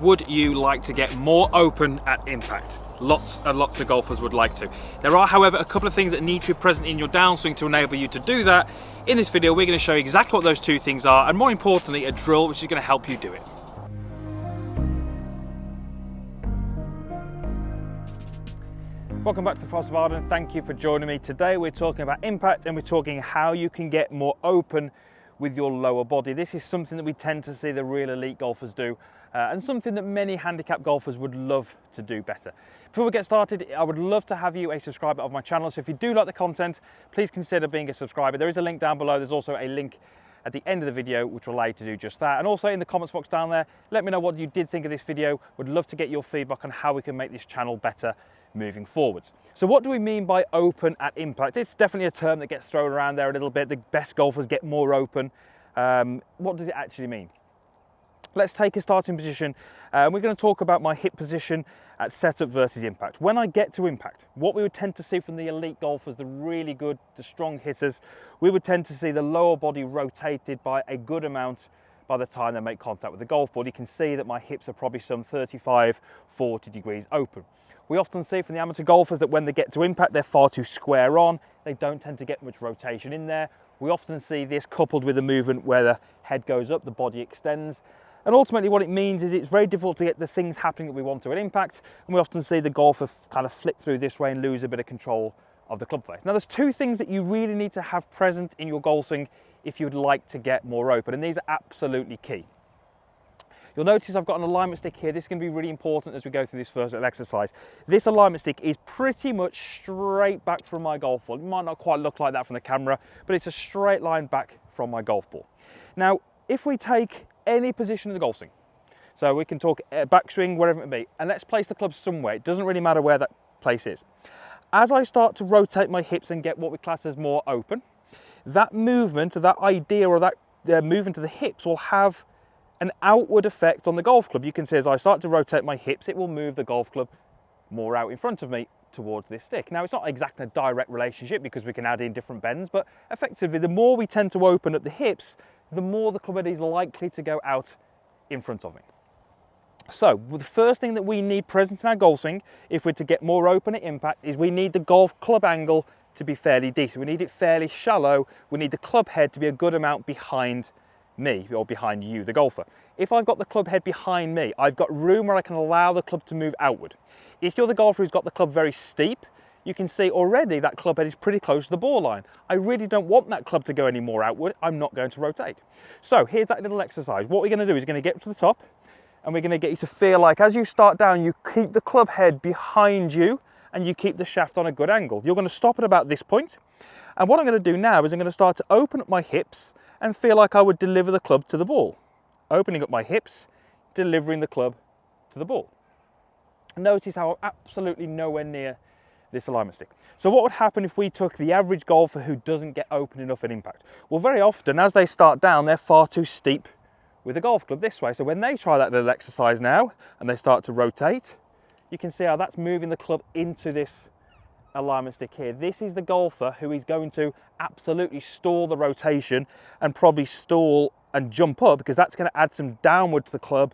Would you like to get more open at impact? Lots and lots of golfers would like to. There are, however, a couple of things that need to be present in your downswing to enable you to do that. In this video, we're going to show you exactly what those two things are, and more importantly, a drill which is going to help you do it. Welcome back to the Forest of Arden. Thank you for joining me. Today we're talking about impact, and we're talking how you can get more open with your lower body. This is something that we tend to see the real elite golfers do, and something that many handicap golfers would love to do better. Before we get started, I would love to have you a subscriber of my channel, so if you do like the content, please consider being a subscriber. There is a link down below. There's also a link at the end of the video which will allow you to do just that. And also in the comments box down there, let me know what you did think of this video. Would love to get your feedback on how we can make this channel better moving forwards. So what do we mean by open at impact? It's definitely a term that gets thrown around there a little bit. The best golfers get more open. What does it actually mean? Let's take a starting position. We're going to talk about my hip position at setup versus impact. When I get to impact, what we would tend to see from the elite golfers, the really good, the strong hitters, we would tend to see the lower body rotated by a good amount by the time they make contact with the golf ball. You can see that my hips are probably some 35, 40 degrees open. We often see from the amateur golfers that when they get to impact, they're far too square on. They don't tend to get much rotation in there. We often see this coupled with a movement where the head goes up, the body extends. And ultimately what it means is it's very difficult to get the things happening that we want to at impact. And we often see the golfer kind of flip through this way and lose a bit of control of the club face. Now there's two things that you really need to have present in your golf swing if you'd like to get more open. And these are absolutely key. You'll notice I've got an alignment stick here. This is going to be really important as we go through this first little exercise. This alignment stick is pretty much straight back from my golf ball. It might not quite look like that from the camera, but it's a straight line back from my golf ball. Now, if we take any position of the golf swing, so we can talk backswing, wherever it may be, and let's place the club somewhere. It doesn't really matter where that place is. As I start to rotate my hips and get what we class as more open, that movement, that idea or that movement of the hips will have an outward effect on the golf club. You can see as I start to rotate my hips, it will move the golf club more out in front of me towards this stick. Now, it's not exactly a direct relationship because we can add in different bends, but effectively, the more we tend to open at the hips, the more the club head is likely to go out in front of me. So, the first thing that we need present in our golf swing, if we're to get more open at impact, is we need the golf club angle to be fairly decent. We need it fairly shallow. We need the club head to be a good amount behind me or behind you, the golfer. If I've got the club head behind me, I've got room where I can allow the club to move outward. If you're the golfer who's got the club very steep, you can see already that club head is pretty close to the ball line. I really don't want that club to go any more outward. I'm not going to rotate. So here's that little exercise. What we're going to do is going to get to the top, and we're going to get you to feel like as you start down, you keep the club head behind you and you keep the shaft on a good angle. You're going to stop at about this point. And what I'm going to do now is I'm going to start to open up my hips and feel like I would deliver the club to the ball. Opening up my hips, delivering the club to the ball. Notice how I'm absolutely nowhere near this alignment stick. So what would happen if we took the average golfer who doesn't get open enough at impact? Well, very often as they start down, they're far too steep with the golf club this way. So when they try that little exercise now and they start to rotate, you can see how that's moving the club into this alignment stick here. This is the golfer who is going to absolutely stall the rotation and probably stall and jump up because that's going to add some downward to the club.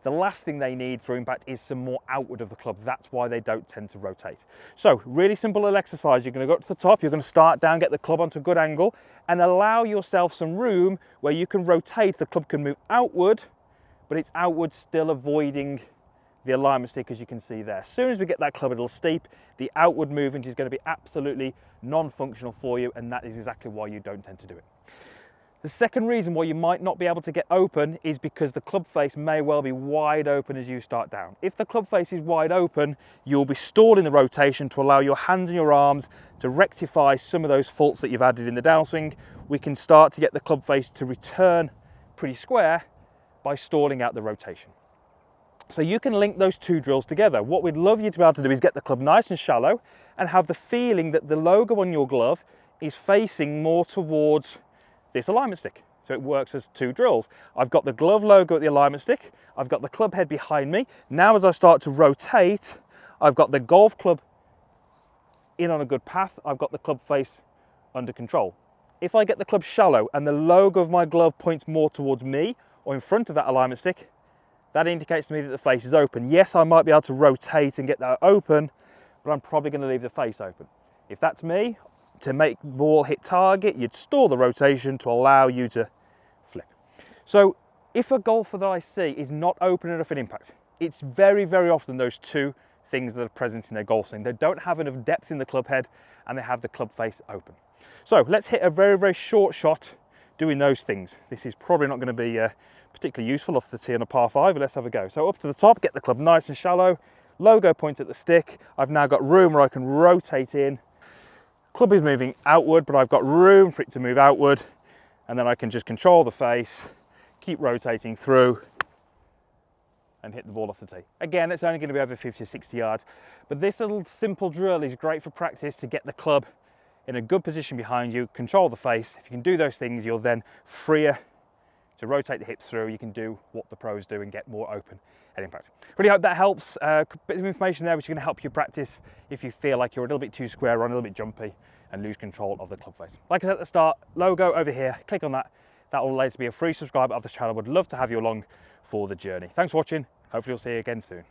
The last thing they need for impact is some more outward of the club. That's why they don't tend to rotate. So really simple little exercise. You're going to go up to the top, you're going to start down, get the club onto a good angle and allow yourself some room where you can rotate. The club can move outward, but it's outward still avoiding the alignment stick, as you can see there. As soon as we get that club a little steep, the outward movement is going to be absolutely non-functional for you, and that is exactly why you don't tend to do it. The second reason why you might not be able to get open is because the club face may well be wide open as you start down. If the club face is wide open, you'll be stalling the rotation to allow your hands and your arms to rectify some of those faults that you've added in the downswing. We can start to get the club face to return pretty square by stalling out the rotation. So you can link those two drills together. What we'd love you to be able to do is get the club nice and shallow and have the feeling that the logo on your glove is facing more towards this alignment stick. So it works as two drills. I've got the glove logo at the alignment stick. I've got the club head behind me. Now as I start to rotate, I've got the golf club in on a good path. I've got the club face under control. If I get the club shallow and the logo of my glove points more towards me or in front of that alignment stick, that indicates to me that the face is open. Yes, I might be able to rotate and get that open, but I'm probably going to leave the face open. If that's me, to make the ball hit target, you'd stall the rotation to allow you to flip. So if a golfer that I see is not open enough at impact, it's very, very often those two things that are present in their golf swing. They don't have enough depth in the club head and they have the club face open. So let's hit a very, very short shot doing those things. This is probably not going to be particularly useful off the tee on a par 5, but let's have a go. So up to the top, get the club nice and shallow, logo point at the stick. I've now got room where I can rotate in. Club is moving outward, but I've got room for it to move outward, and then I can just control the face, keep rotating through, and hit the ball off the tee. Again, it's only going to be over 50 or 60 yards, but this little simple drill is great for practice to get the club in a good position behind you, control the face. If you can do those things, you're then freer to rotate the hips through. You can do what the pros do and get more open at impact. Really hope that helps. A bit of information there which is going to help you practice if you feel like you're a little bit too square on, a little bit jumpy, and lose control of the club face. Like I said at the start, logo over here, click on that. That will allow you to be a free subscriber of the channel. Would love to have you along for the journey. Thanks for watching. Hopefully we'll see you again soon.